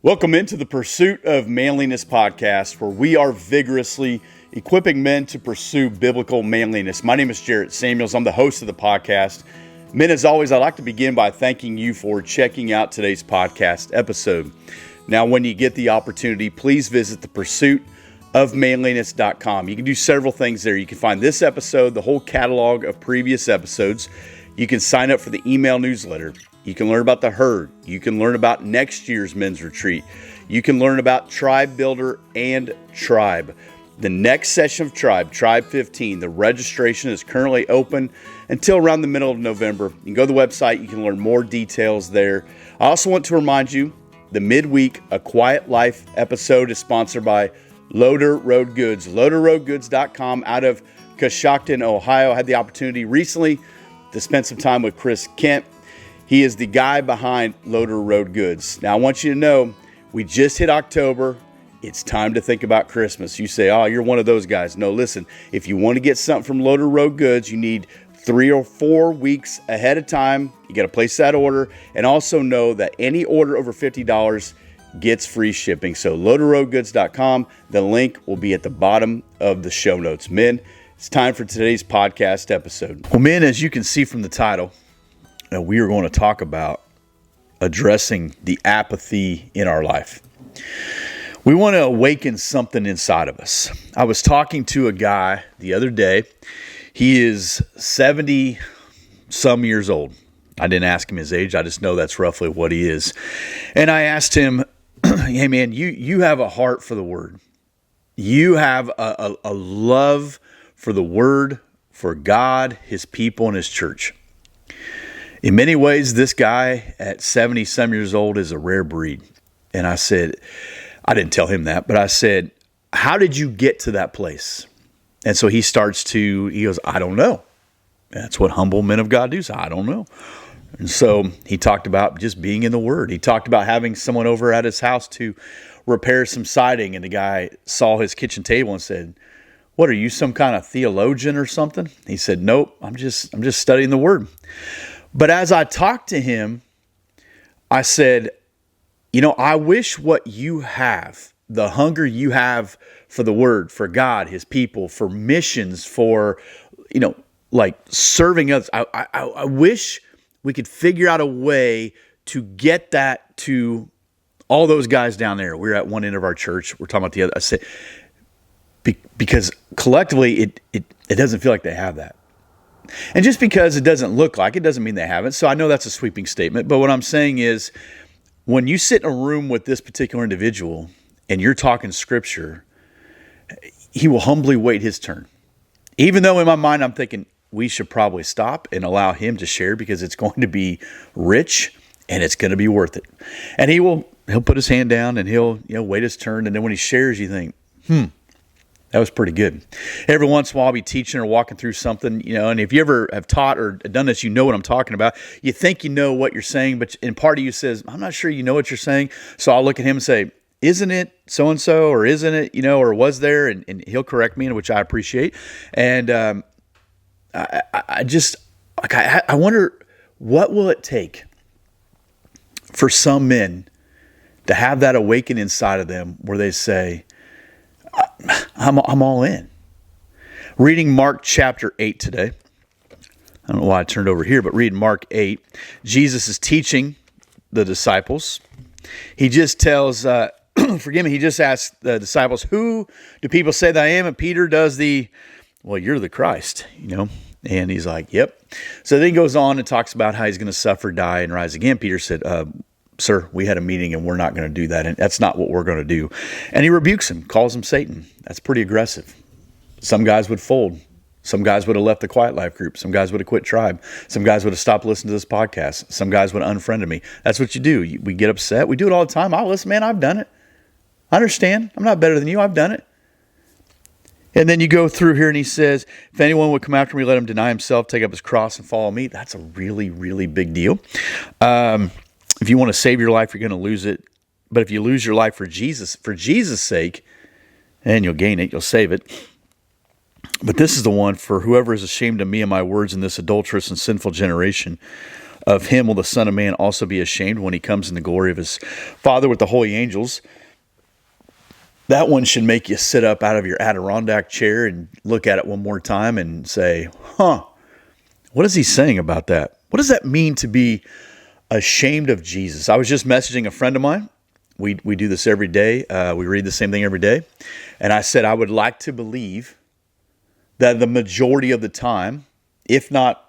Welcome into the Pursuit of Manliness podcast, where we are vigorously equipping men to pursue biblical manliness. My name is Jarrett Samuels. I'm the host of the podcast. Men, as always, I'd like to begin by thanking you for checking out today's podcast episode. Now, when you get the opportunity, please visit thepursuitofmanliness.com. You can do several things there. You can find this episode, the whole catalog of previous episodes. You can sign up for the email newsletter. You can learn about the herd. You can learn about next year's men's retreat. You can learn about Tribe Builder and Tribe. The next session of Tribe 15, the registration is currently open until around the middle of November. You can go to the website. You can learn more details there. I also want to remind you, the midweek A Quiet Life episode is sponsored by Loader Road Goods. LoaderRoadGoods.com out of Coshocton, Ohio. I had the opportunity recently to spend some time with Chris Kent. He is the guy behind Loader Road Goods. Now, I want you to know, we just hit October. It's time to think about Christmas. You say, oh, you're one of those guys. No, listen, if you want to get something from Loader Road Goods, you need 3 or 4 weeks ahead of time. You got to place that order. And also know that any order over $50 gets free shipping. So LoaderRoadGoods.com. The link will be at the bottom of the show notes. Men, it's time for today's podcast episode. Well, men, as you can see from the title, we are going to talk about addressing the apathy in our life. We want to awaken something inside of us. I was talking to a guy the other day. He is 70 some years old. I didn't ask him his age. I just know that's roughly what he is. And I asked him, hey man, you have a heart for the word. You have a love for the word, for God, his people, and his church. In many ways, this guy at 70 some years old is a rare breed. And I said, I didn't tell him that, but I said, how did you get to that place? And so he goes, I don't know. That's what humble men of God do. So I don't know. And so he talked about just being in the Word. He talked about having someone over at his house to repair some siding. And the guy saw his kitchen table and said, what, are you some kind of theologian or something? He said, nope, I'm just studying the Word. But as I talked to him, I said, I wish what you have, the hunger you have for the word, for God, his people, for missions, for, like serving others. I wish we could figure out a way to get that to all those guys down there. We're at one end of our church. We're talking about the other. I said, because collectively it doesn't feel like they have that. And just because it doesn't look like it doesn't mean they haven't. So I know that's a sweeping statement. But what I'm saying is, when you sit in a room with this particular individual and you're talking scripture, he will humbly wait his turn. Even though in my mind I'm thinking we should probably stop and allow him to share because it's going to be rich and it's going to be worth it. And he'll put his hand down and he'll wait his turn. And then when he shares, you think, that was pretty good. Every once in a while, I'll be teaching or walking through something, and if you ever have taught or done this, you know what I'm talking about. You think you know what you're saying, but in part of you says, I'm not sure you know what you're saying. So I'll look at him and say, isn't it so-and-so, or isn't it, or was there? And he'll correct me, which I appreciate. And I wonder, what will it take for some men to have that awaken inside of them where they say, I'm all in. Reading Mark chapter 8 today. I don't know why I turned over here, but reading Mark 8, Jesus is teaching the disciples. He just tells, he just asks the disciples, who do people say that I am? And Peter does you're the Christ, And he's like, yep. So then he goes on and talks about how he's going to suffer, die, and rise again. Peter said, sir, we had a meeting and we're not going to do that. And that's not what we're going to do. And he rebukes him, calls him Satan. That's pretty aggressive. Some guys would fold. Some guys would have left the Quiet Life group. Some guys would have quit Tribe. Some guys would have stopped listening to this podcast. Some guys would have unfriended me. That's what you do. We get upset. We do it all the time. Listen, man, I've done it. I understand. I'm not better than you. I've done it. And then you go through here and he says, if anyone would come after me, let him deny himself, take up his cross and follow me. That's a really, really big deal. If you want to save your life, you're going to lose it. But if you lose your life for Jesus' sake, and you'll gain it, you'll save it. But this is the one, for whoever is ashamed of me and my words in this adulterous and sinful generation, of him will the Son of Man also be ashamed when he comes in the glory of his Father with the holy angels. That one should make you sit up out of your Adirondack chair and look at it one more time and say, what is he saying about that? What does that mean to be ashamed of Jesus? I was just messaging a friend of mine. We do this every day. We read the same thing every day. And I said, I would like to believe that the majority of the time, if not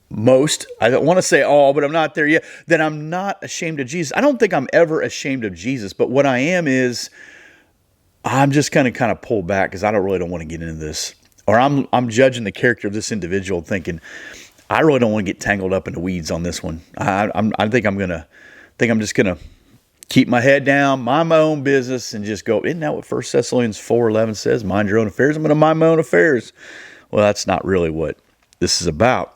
most, I don't want to say all, but I'm not there yet, that I'm not ashamed of Jesus. I don't think I'm ever ashamed of Jesus, but what I am is I'm just going to kind of pull back because I don't want to get into this. Or I'm judging the character of this individual thinking, I really don't want to get tangled up in the weeds on this one. I think I'm just going to keep my head down, mind my own business, and just go, isn't that what 1 Thessalonians 4:11 says? Mind your own affairs. I'm going to mind my own affairs. Well, that's not really what this is about.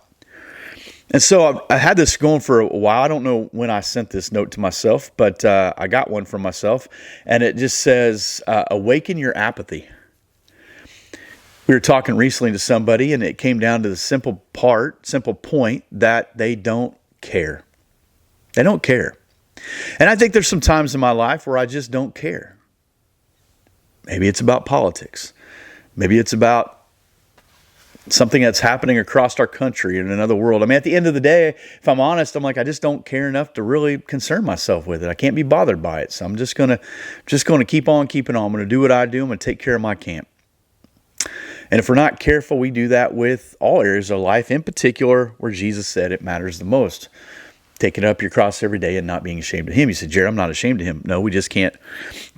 And so I had this going for a while. I don't know when I sent this note to myself, but I got one from myself, and it just says, awaken your apathy. We were talking recently to somebody, and it came down to the simple point that they don't care. They don't care. And I think there's some times in my life where I just don't care. Maybe it's about politics. Maybe it's about something that's happening across our country in another world. I mean, at the end of the day, if I'm honest, I'm like, I just don't care enough to really concern myself with it. I can't be bothered by it. So I'm just gonna keep on keeping on. I'm gonna do what I do. I'm gonna take care of my camp. And if we're not careful, we do that with all areas of life, in particular where Jesus said it matters the most. Taking up your cross every day and not being ashamed of him. You said, Jared, I'm not ashamed of him. No, we just can't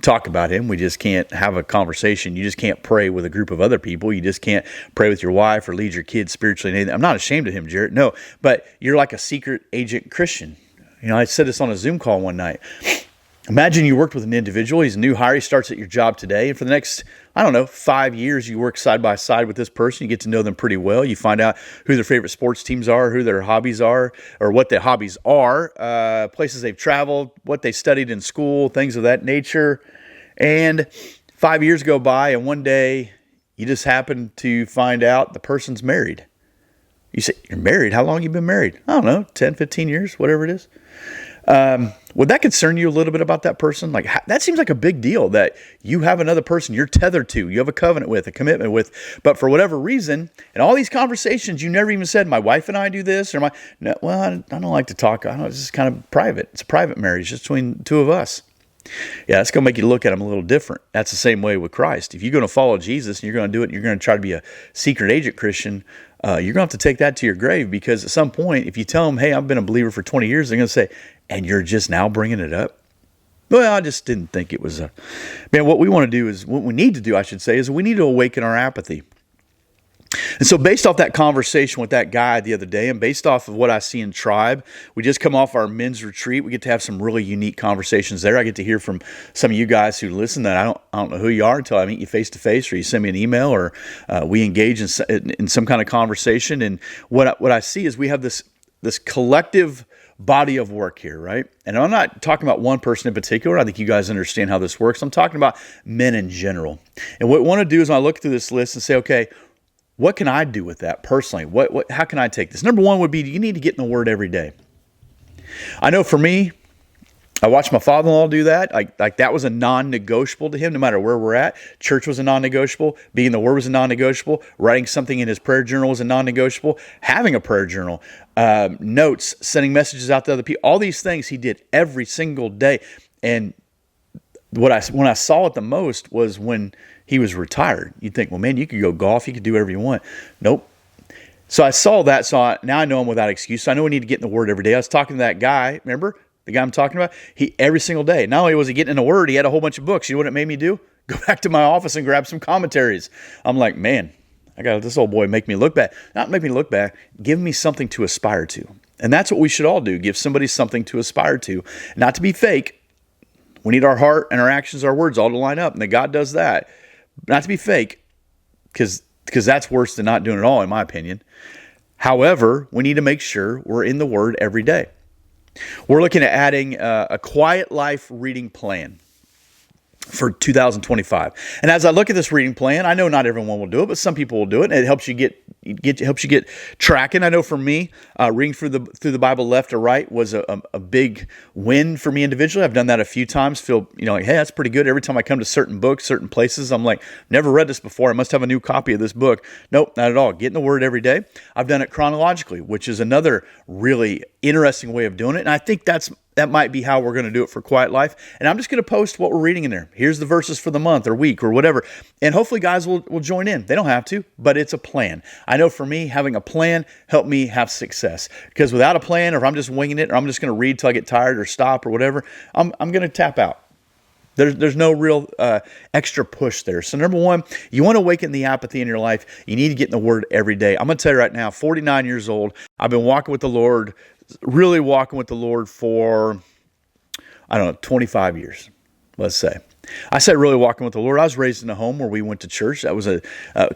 talk about him. We just can't have a conversation. You just can't pray with a group of other people. You just can't pray with your wife or lead your kids spiritually. I'm not ashamed of him, Jared. No, but you're like a secret agent Christian. You know, I said this on a Zoom call one night. Imagine you worked with an individual. He's a new hire. He starts at your job today. And for the next, 5 years, you work side by side with this person. You get to know them pretty well. You find out who their favorite sports teams are, who their hobbies are, or what their hobbies are, places they've traveled, what they studied in school, things of that nature. And 5 years go by, and one day you just happen to find out the person's married. You say, you're married? How long have you been married? I don't know, 10, 15 years, whatever it is. Would that concern you a little bit about that person? Like, that seems like a big deal that you have another person you're tethered to, you have a covenant with, a commitment with, but for whatever reason, in all these conversations, you never even said, my wife and I do this, or no, well, I don't like to talk. It's just kind of private. It's a private marriage just between the two of us. Yeah, that's going to make you look at him a little different. That's the same way with Christ. If you're going to follow Jesus and you're going to do it, and you're going to try to be a secret agent Christian, you're going to have to take that to your grave, because at some point, if you tell them, hey, I've been a believer for 20 years, they're going to say, and you're just now bringing it up? Well, I just didn't think it was what we want to do is, what we need to do, I should say, is we need to awaken our apathy. And so based off that conversation with that guy the other day, and based off of what I see in Tribe, we just come off our men's retreat. We get to have some really unique conversations there. I get to hear from some of you guys who listen that I don't know who you are until I meet you face to face, or you send me an email, or we engage in some kind of conversation. And what I see is we have this collective body of work here, right? And I'm not talking about one person in particular. I think you guys understand how this works. I'm talking about men in general. And what I want to do is I look through this list and say, okay, what can I do with that personally? How can I take this? Number one would be, you need to get in the Word every day. I know for me, I watched my father-in-law do that. Like that was a non-negotiable to him, no matter where we're at. Church was a non-negotiable. Being in the Word was a non-negotiable. Writing something in his prayer journal was a non-negotiable. Having a prayer journal, notes, sending messages out to other people, all these things he did every single day. And when I saw it the most was when he was retired. You'd think, well, man, you could go golf, you could do whatever you want. Nope. So I saw that, now I know him without excuse. So I know I need to get in the Word every day. I was talking to that guy, remember? The guy I'm talking about? He every single day. Not only was he getting in the Word, he had a whole bunch of books. You know what it made me do? Go back to my office and grab some commentaries. I'm like, man, I got this old boy make me look bad. Not make me look bad, give me something to aspire to. And that's what we should all do. Give somebody something to aspire to. Not to be fake. We need our heart and our actions, our words all to line up. And that God does that. Not to be fake, because that's worse than not doing it all, in my opinion. However, we need to make sure we're in the Word every day. We're looking at adding a quiet life reading plan. for 2025. And as I look at this reading plan, I know not everyone will do it, but some people will do it, and it helps you get tracking. I know for me, reading through the Bible left to right was a big win for me individually. I've done that a few times. Feel like, hey, that's pretty good. Every time I come to certain books, certain places, I'm like, never read this before. I must have a new copy of this book. Nope, not at all. Getting the Word every day. I've done it chronologically, which is another really interesting way of doing it, and I think that might be how we're going to do it for Quiet Life. And I'm just going to post what we're reading in there. Here's the verses for the month or week or whatever. And hopefully guys will join in. They don't have to, but it's a plan. I know for me, having a plan helped me have success. Because without a plan, or if I'm just winging it, or I'm just going to read till I get tired or stop or whatever, I'm going to tap out. There's no real extra push there. So number one, you want to awaken the apathy in your life. You need to get in the Word every day. I'm going to tell you right now, 49 years old, I've been walking with the Lord, really walking with the Lord for, 25 years, let's say. I say really walking with the Lord. I was raised in a home where we went to church. That was a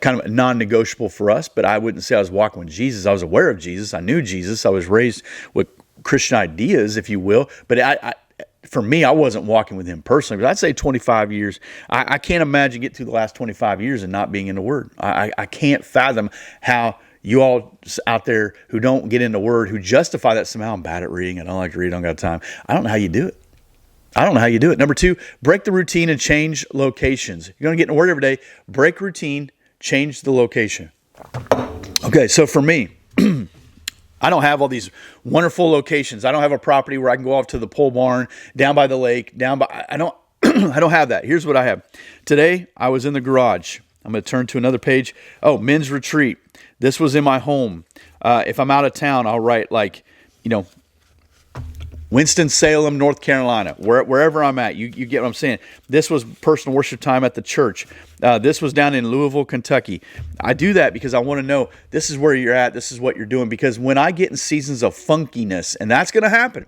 kind of a non-negotiable for us, but I wouldn't say I was walking with Jesus. I was aware of Jesus. I knew Jesus. I was raised with Christian ideas, if you will, but for me, I wasn't walking with him personally, but I'd say 25 years. I can't imagine getting through the last 25 years and not being in the Word. I can't fathom how you all out there who don't get in the Word, who justify that somehow, I'm bad at reading, I don't like to read, I don't got time. I don't know how you do it. I don't know how you do it. Number two, break the routine and change locations. You're going to get in the Word every day, break routine, change the location. Okay, so for me, I don't have all these wonderful locations. I don't have a property where I can go off to the pole barn, down by the lake, I don't I don't have that. Here's what I have. Today, I was in the garage. I'm going to turn to another page. Oh, men's retreat. This was in my home. If I'm out of town, I'll write Winston-Salem, North Carolina, wherever I'm at. You get what I'm saying. This was personal worship time at the church. This was down in Louisville, Kentucky. I do that because I want to know this is where you're at. This is what you're doing. Because when I get in seasons of funkiness, and that's going to happen.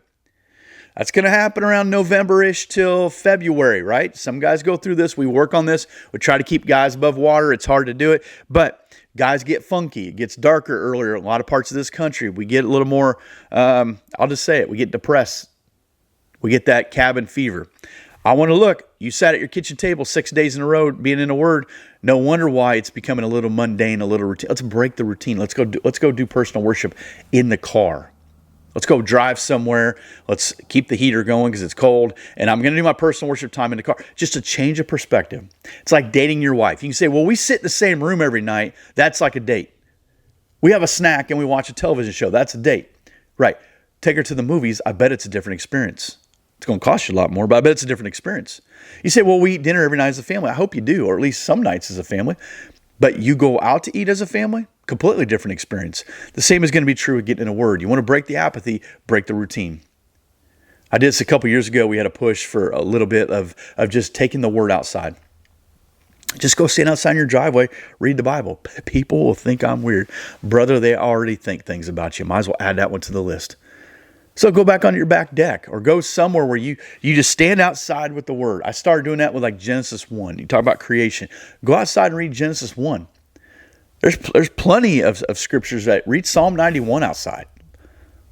That's going to happen around November-ish till February, right? Some guys go through this. We work on this. We try to keep guys above water. It's hard to do it. But guys get funky. It gets darker earlier. A lot of parts of this country, we get a little more, I'll just say it, we get depressed. We get that cabin fever. I want to look. You sat at your kitchen table 6 days in a row being in the Word. No wonder why it's becoming a little mundane, a little routine. Let's break the routine. Let's go do personal worship in the car. Let's go drive somewhere. Let's keep the heater going because it's cold. And I'm going to do my personal worship time in the car. Just a change of perspective. It's like dating your wife. You can say, well, we sit in the same room every night. That's like a date. We have a snack and we watch a television show. That's a date. Right. Take her to the movies. I bet it's a different experience. It's going to cost you a lot more, but I bet it's a different experience. You say, well, we eat dinner every night as a family. I hope you do, or at least some nights as a family. But you go out to eat as a family, completely different experience. The same is going to be true with getting in a Word. You want to break the apathy, break the routine. I did this a couple years ago. We had a push for a little bit of just taking the Word outside. Just go stand outside in your driveway, read the Bible. People will think I'm weird. Brother, they already think things about you. Might as well add that one to the list. So go back on your back deck or go somewhere where you just stand outside with the Word. I started doing that with like Genesis 1. You talk about creation. Go outside and read Genesis 1. There's plenty of scriptures that read Psalm 91 outside.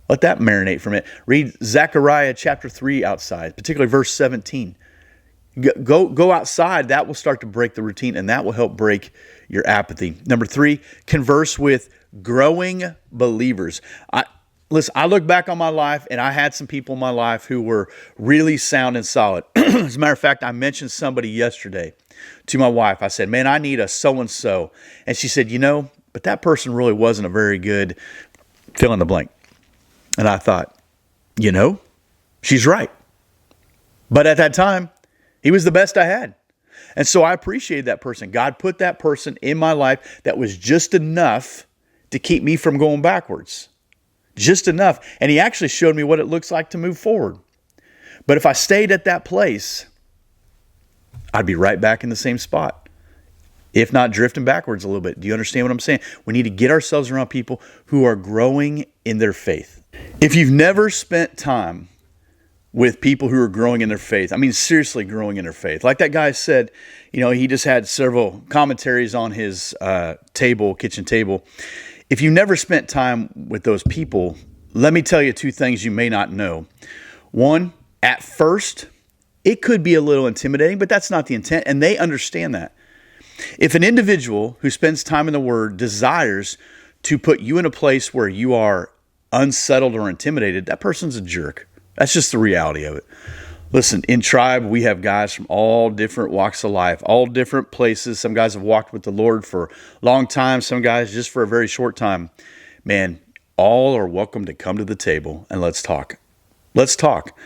Let that marinate from it. Read Zechariah chapter 3 outside, particularly verse 17. Go outside. That will start to break the routine, and that will help break your apathy. Number 3, converse with growing believers. Listen, I look back on my life, and I had some people in my life who were really sound and solid. As a matter of fact, I mentioned somebody yesterday to my wife. I said, man, I need a so-and-so. And she said, but that person really wasn't a very good fill in the blank. And I thought, she's right. But at that time, he was the best I had. And so I appreciated that person. God put that person in my life that was just enough to keep me from going backwards. Just enough. And he actually showed me what it looks like to move forward. But if I stayed at that place, I'd be right back in the same spot. If not drifting backwards a little bit. Do you understand what I'm saying? We need to get ourselves around people who are growing in their faith. If you've never spent time with people who are growing in their faith, seriously growing in their faith. Like that guy said, he just had several commentaries on his kitchen table. If you never spent time with those people, let me tell you 2 things you may not know. One, at first, it could be a little intimidating, but that's not the intent, and they understand that. If an individual who spends time in the Word desires to put you in a place where you are unsettled or intimidated, that person's a jerk. That's just the reality of it. Listen, in Tribe, we have guys from all different walks of life, all different places. Some guys have walked with the Lord for a long time, some guys just for a very short time. Man, all are welcome to come to the table and let's talk. Let's talk.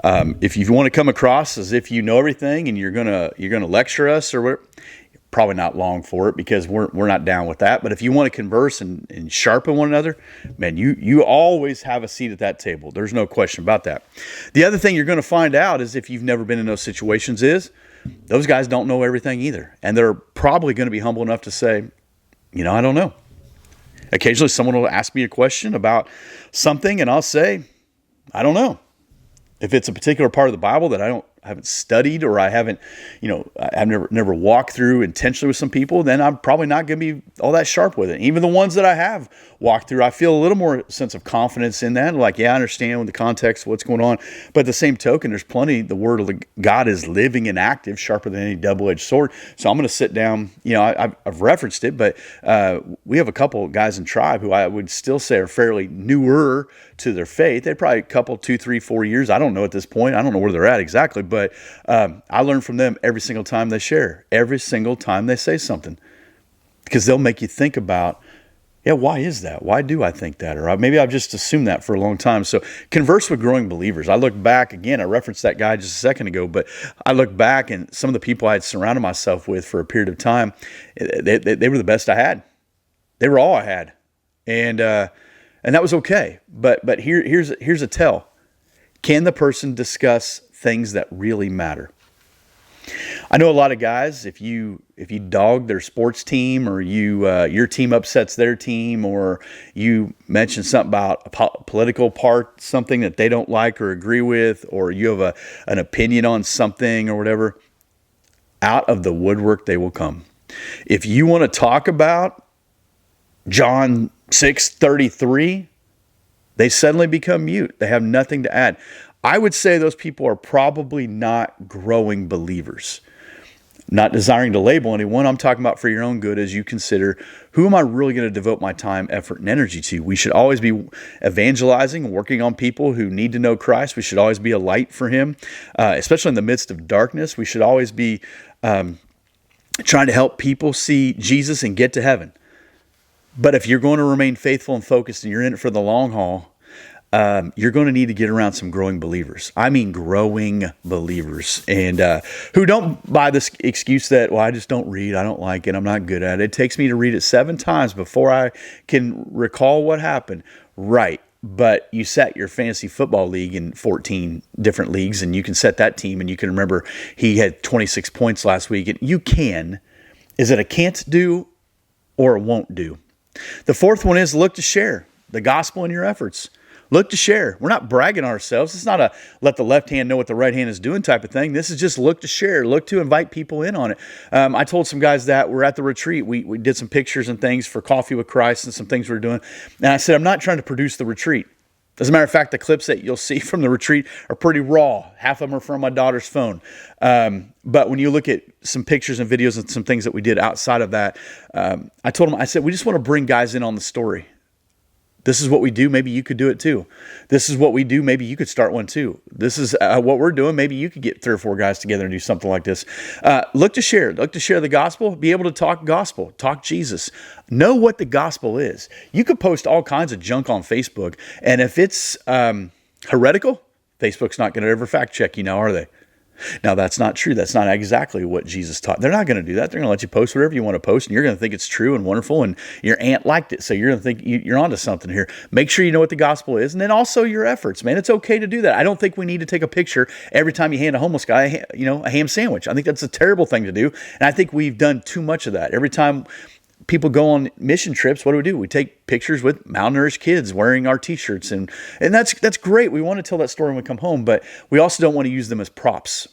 If you want to come across as if you know everything and you're gonna lecture us or whatever, probably not long for it, because we're not down with that. But if you want to converse and sharpen one another, man, you always have a seat at that table. There's no question about that. The other thing you're going to find out is, if you've never been in those situations, is those guys don't know everything either. And they're probably going to be humble enough to say, I don't know. Occasionally someone will ask me a question about something and I'll say, I don't know. If it's a particular part of the Bible that I haven't studied, or I haven't, I've never walked through intentionally with some people, then I'm probably not going to be all that sharp with it. Even the ones that I have walked through, I feel a little more sense of confidence in that. Like, I understand the context of what's going on. But at the same token, there's plenty, the Word of God is living and active, sharper than any double-edged sword. So I'm going to sit down, I've referenced it, but we have a couple of guys in Tribe who I would still say are fairly newer to their faith. They're probably a couple, 2, 3, 4 years. I don't know at this point. I don't know where they're at exactly, but I learn from them every single time they share, every single time they say something, because they'll make you think about, why is that? Why do I think that? Or maybe I've just assumed that for a long time. So converse with growing believers. I look back, again, I referenced that guy just a second ago, but I look back and some of the people I had surrounded myself with for a period of time, they were the best I had. They were all I had. And that was okay. But here's a tell. Can the person discuss things that really matter? I know a lot of guys, if you dog their sports team, or your team upsets their team, or you mention something about a political part, something that they don't like or agree with, or you have an opinion on something or whatever, out of the woodwork they will come. If you want to talk about John 6:33, they suddenly become mute. They have nothing to add. I would say those people are probably not growing believers. Not desiring to label anyone, I'm talking about for your own good as you consider, who am I really going to devote my time, effort, and energy to? We should always be evangelizing, working on people who need to know Christ. We should always be a light for Him, especially in the midst of darkness. We should always be trying to help people see Jesus and get to heaven. But if you're going to remain faithful and focused and you're in it for the long haul, you're going to need to get around some growing believers. I mean growing believers, and who don't buy this excuse that, I just don't read, I don't like it, I'm not good at it. It takes me to read it 7 times before I can recall what happened. Right, but you set your fantasy football league in 14 different leagues, and you can set that team, and you can remember he had 26 points last week, and you can. Is it a can't do or a won't do? The fourth one is look to share the gospel in your efforts. Look to share. We're not bragging on ourselves. It's not a let the left hand know what the right hand is doing type of thing. This is just look to share. Look to invite people in on it. I told some guys that we're at the retreat. We did some pictures and things for Coffee with Christ and some things we were doing. And I said, I'm not trying to produce the retreat. As a matter of fact, the clips that you'll see from the retreat are pretty raw. Half of them are from my daughter's phone. But when you look at some pictures and videos and some things that we did outside of that, I told them, I said, we just want to bring guys in on the story. This is what we do. Maybe you could do it too. This is what we do. Maybe you could start one too. This is what we're doing. Maybe you could get 3 or 4 guys together and do something like this. Look to share. Look to share the gospel. Be able to talk gospel. Talk Jesus. Know what the gospel is. You could post all kinds of junk on Facebook, and if it's heretical, Facebook's not going to ever fact check you now, are they? Now, that's not true. That's not exactly what Jesus taught. They're not going to do that. They're going to let you post whatever you want to post, and you're going to think it's true and wonderful, and your aunt liked it, so you're going to think you're onto something here. Make sure you know what the gospel is, and then also your efforts, man. It's okay to do that. I don't think we need to take a picture every time you hand a homeless guy, a ham sandwich. I think that's a terrible thing to do, and I think we've done too much of that. Every time people go on mission trips, what do? We take pictures with malnourished kids wearing our t-shirts, and that's great. We want to tell that story when we come home, but we also don't want to use them as props.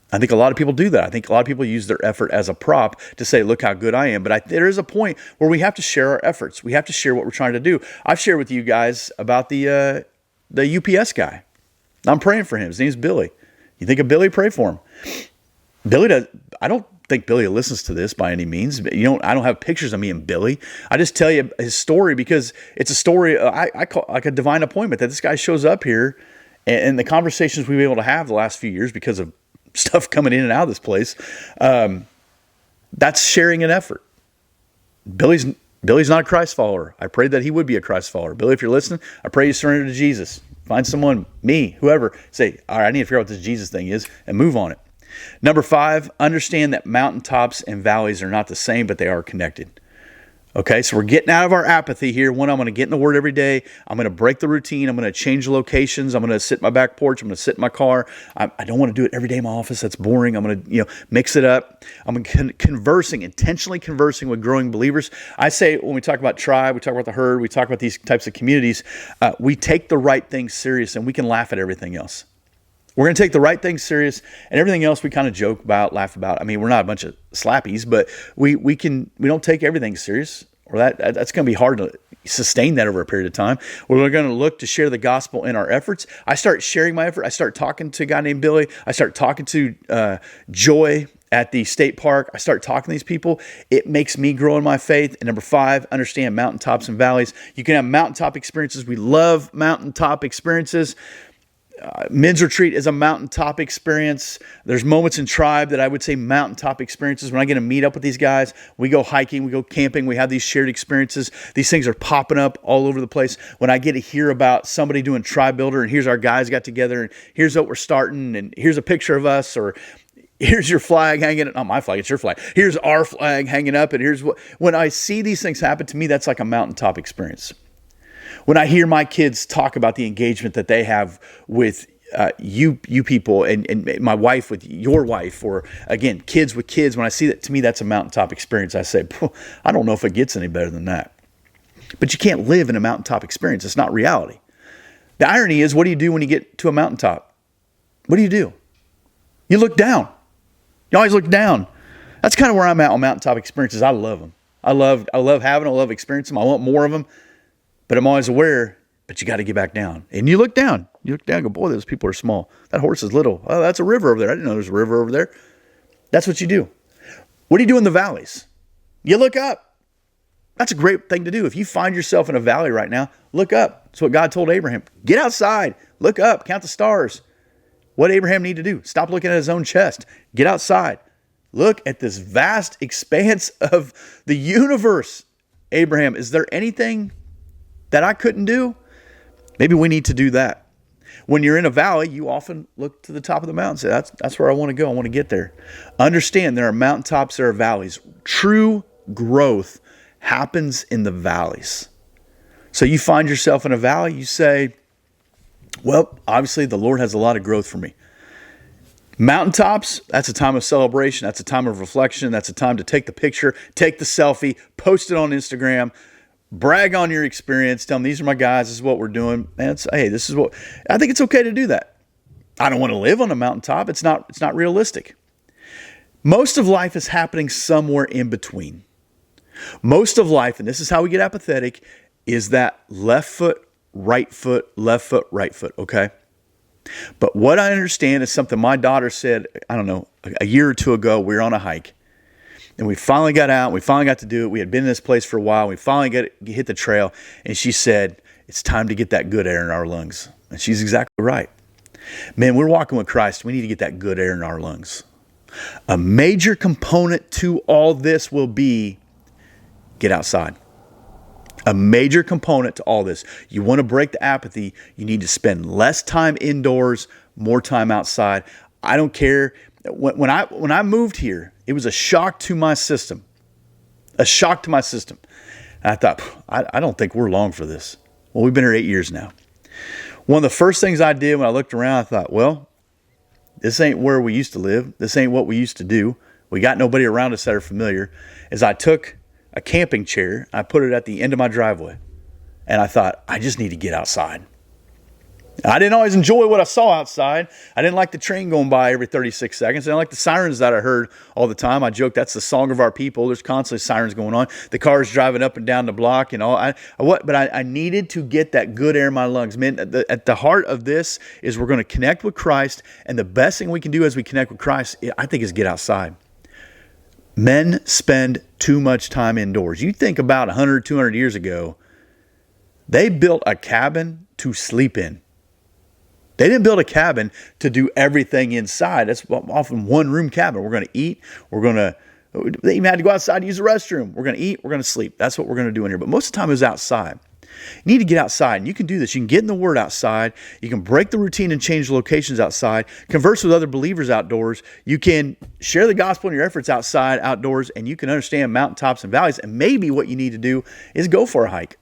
I think a lot of people do that. I think a lot of people use their effort as a prop to say, look how good I am. But there is a point where we have to share our efforts. We have to share what we're trying to do. I've shared with you guys about the UPS guy. I'm praying for him. His name's Billy. You think of Billy, pray for him. I don't think Billy listens to this by any means. I don't have pictures of me and Billy. I just tell you his story because it's a story I call like a divine appointment, that this guy shows up here, and the conversations we've been able to have the last few years because of stuff coming in and out of this place. That's sharing an effort. Billy's not a Christ follower. I prayed that he would be a Christ follower. Billy, if you're listening, I pray you surrender to Jesus. Find someone, me, whoever, say, all right, I need to figure out what this Jesus thing is and move on it. Number 5, understand that mountaintops and valleys are not the same, but they are connected. Okay, so we're getting out of our apathy here. One, I'm going to get in the Word every day. I'm going to break the routine. I'm going to change locations. I'm going to sit in my back porch. I'm going to sit in my car. I don't want to do it every day in my office. That's boring. I'm going to mix it up. I'm intentionally conversing with growing believers. I say when we talk about tribe, we talk about the herd, we talk about these types of communities, we take the right things serious and we can laugh at everything else. We're going to take the right things serious, and everything else we kind of joke about, laugh about. I mean, we're not a bunch of slappies, but we don't take everything serious, or that's going to be hard to sustain that over a period of time. We're going to look to share the gospel in our efforts. I start sharing my effort. I start talking to a guy named Billy. I start talking to Joy at the state park. I start talking to these people. It makes me grow in my faith. And number 5, understand mountaintops and valleys. You can have mountaintop experiences. We love mountaintop experiences. Men's retreat is a mountaintop experience. There's moments in tribe that I would say mountaintop experiences. When I get to meet up with these guys, we go hiking, we go camping, we have these shared experiences. These things are popping up all over the place. When I get to hear about somebody doing Tribe Builder, and here's our guys got together, and here's what we're starting, and here's a picture of us, or here's your flag hanging, not my flag, it's your flag. Here's our flag hanging up, and here's what. When I see these things happen, to me, that's like a mountaintop experience. When I hear my kids talk about the engagement that they have with you people, and my wife with your wife, or again, kids with kids, when I see that, to me, that's a mountaintop experience. I say, I don't know if it gets any better than that. But you can't live in a mountaintop experience. It's not reality. The irony is, what do you do when you get to a mountaintop? What do? You look down. You always look down. That's kind of where I'm at on mountaintop experiences. I love them. I love having them. I love experiencing them. I want more of them. But I'm always aware, but you got to get back down. And you look down. You look down and go, boy, those people are small. That horse is little. Oh, that's a river over there. I didn't know there's a river over there. That's what you do. What do you do in the valleys? You look up. That's a great thing to do. If you find yourself in a valley right now, look up. That's what God told Abraham. Get outside. Look up. Count the stars. What did Abraham need to do? Stop looking at his own chest. Get outside. Look at this vast expanse of the universe. Abraham, is there anything that I couldn't do? Maybe we need to do that. When you're in a valley, you often look to the top of the mountain and say, that's where I want to go. I want to get there. Understand there are mountaintops, there are valleys. True growth happens in the valleys. So you find yourself in a valley, you say, well, obviously the Lord has a lot of growth for me. Mountaintops, that's a time of celebration. That's a time of reflection. That's a time to take the picture, take the selfie, post it on Instagram, brag on your experience. Tell them, these are my guys. This is what we're doing. And this is what I think. It's okay to do that. I don't want to live on a mountaintop. It's not realistic. Most of life is happening somewhere in between. Most of life, and this is how we get apathetic, is that left foot, right foot, left foot, right foot. Okay. But what I understand is something my daughter said, I don't know, a year or two ago. We were on a hike. And we finally got out. We finally got to do it. We had been in this place for a while. We finally hit the trail. And she said, it's time to get that good air in our lungs. And she's exactly right. Man, we're walking with Christ. We need to get that good air in our lungs. A major component to all this will be get outside. A major component to all this. You want to break the apathy. You need to spend less time indoors, more time outside. I don't care. When I moved here, it was a shock to my system. A shock to my system. And I thought, I don't think we're long for this. Well, we've been here 8 years now. One of the first things I did when I looked around, I thought, well, this ain't where we used to live. This ain't what we used to do. We got nobody around us that are familiar. Is I took a camping chair, I put it at the end of my driveway. And I thought, I just need to get outside. I didn't always enjoy what I saw outside. I didn't like the train going by every 36 seconds. I didn't like the sirens that I heard all the time. I joke that's the song of our people. There's constantly sirens going on. The cars driving up and down the block and all. But I needed to get that good air in my lungs. Man, at the heart of this is we're going to connect with Christ. And the best thing we can do as we connect with Christ, I think, is get outside. Men spend too much time indoors. You think about 100, 200 years ago, they built a cabin to sleep in. They didn't build a cabin to do everything inside. That's often one room cabin. We're going to eat. They even had to go outside to use the restroom. We're going to eat. We're going to sleep. That's what we're going to do in here. But most of the time it was outside. You need to get outside, and you can do this. You can get in the Word outside. You can break the routine and change locations outside. Converse with other believers outdoors. You can share the gospel in your efforts outside, outdoors, and you can understand mountaintops and valleys. And maybe what you need to do is go for a hike.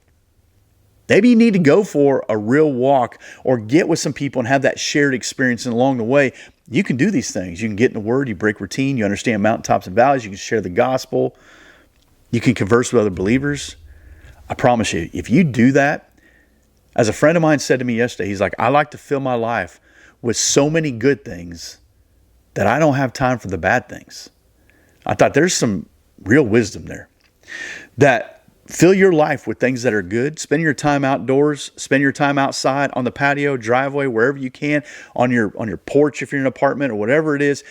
Maybe you need to go for a real walk or get with some people and have that shared experience. And along the way, you can do these things. You can get in the Word, you break routine, you understand mountaintops and valleys, you can share the gospel, you can converse with other believers. I promise you, if you do that, as a friend of mine said to me yesterday, he's like, I like to fill my life with so many good things that I don't have time for the bad things. I thought there's some real wisdom there. That fill your life with things that are good. Spend your time outdoors. Spend your time outside on the patio, driveway, wherever you can, on your porch if you're in an apartment or whatever it is.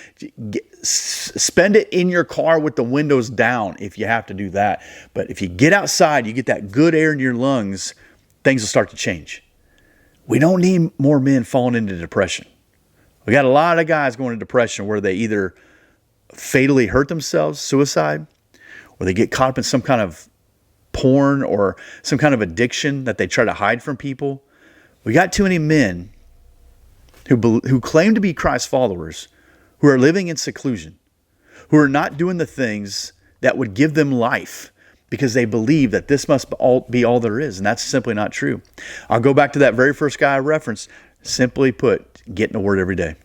Spend it in your car with the windows down if you have to do that. But if you get outside, you get that good air in your lungs, things will start to change. We don't need more men falling into depression. We got a lot of guys going into depression where they either fatally hurt themselves, suicide, or they get caught up in some kind of porn or some kind of addiction that they try to hide from people. We got too many men who claim to be Christ followers, who are living in seclusion, who are not doing the things that would give them life because they believe that this must be all there is, and that's simply not true. I'll go back to that very first guy I referenced. Simply put, get in the Word every day.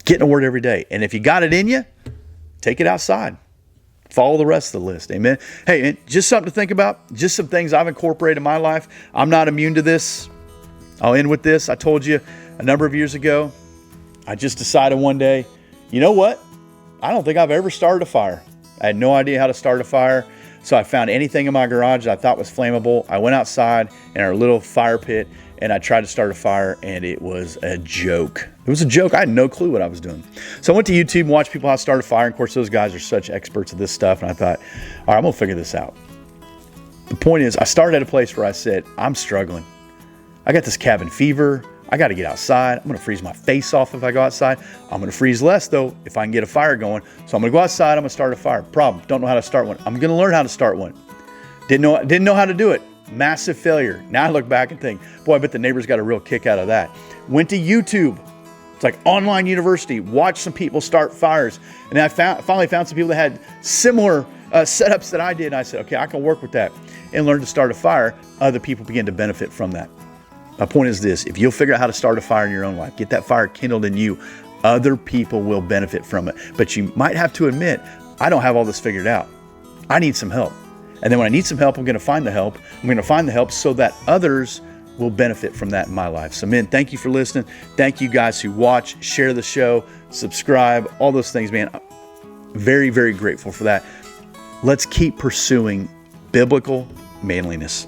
Get in the Word every day. And if you got it in you, take it outside. Follow the rest of the list. Amen. Hey, just something to think about. Just some things I've incorporated in my life. I'm not immune to this. I'll end with this. I told you a number of years ago, I just decided one day, you know what? I don't think I've ever started a fire. I had no idea how to start a fire. So I found anything in my garage that I thought was flammable. I went outside in our little fire pit and I tried to start a fire, and it was a joke. It was a joke. I had no clue what I was doing. So I went to YouTube and watched people how to start a fire. And of course, those guys are such experts at this stuff. And I thought, all right, I'm going to figure this out. The point is, I started at a place where I said, I'm struggling. I got this cabin fever. I got to get outside. I'm going to freeze my face off if I go outside. I'm going to freeze less, though, if I can get a fire going. So I'm going to go outside. I'm going to start a fire. Problem, don't know how to start one. I'm going to learn how to start one. Didn't know how to do it. Massive failure. Now I look back and think, boy, I bet the neighbors got a real kick out of that. Went to YouTube. It's like online university. Watched some people start fires. And I finally found some people that had similar setups that I did. And I said, okay, I can work with that and learn to start a fire. Other people begin to benefit from that. My point is this: if you'll figure out how to start a fire in your own life, get that fire kindled in you, other people will benefit from it. But you might have to admit, I don't have all this figured out. I need some help. And then when I need some help, I'm going to find the help. I'm going to find the help so that others will benefit from that in my life. So men, thank you for listening. Thank you guys who watch, share the show, subscribe, all those things, man. Very, very grateful for that. Let's keep pursuing biblical manliness.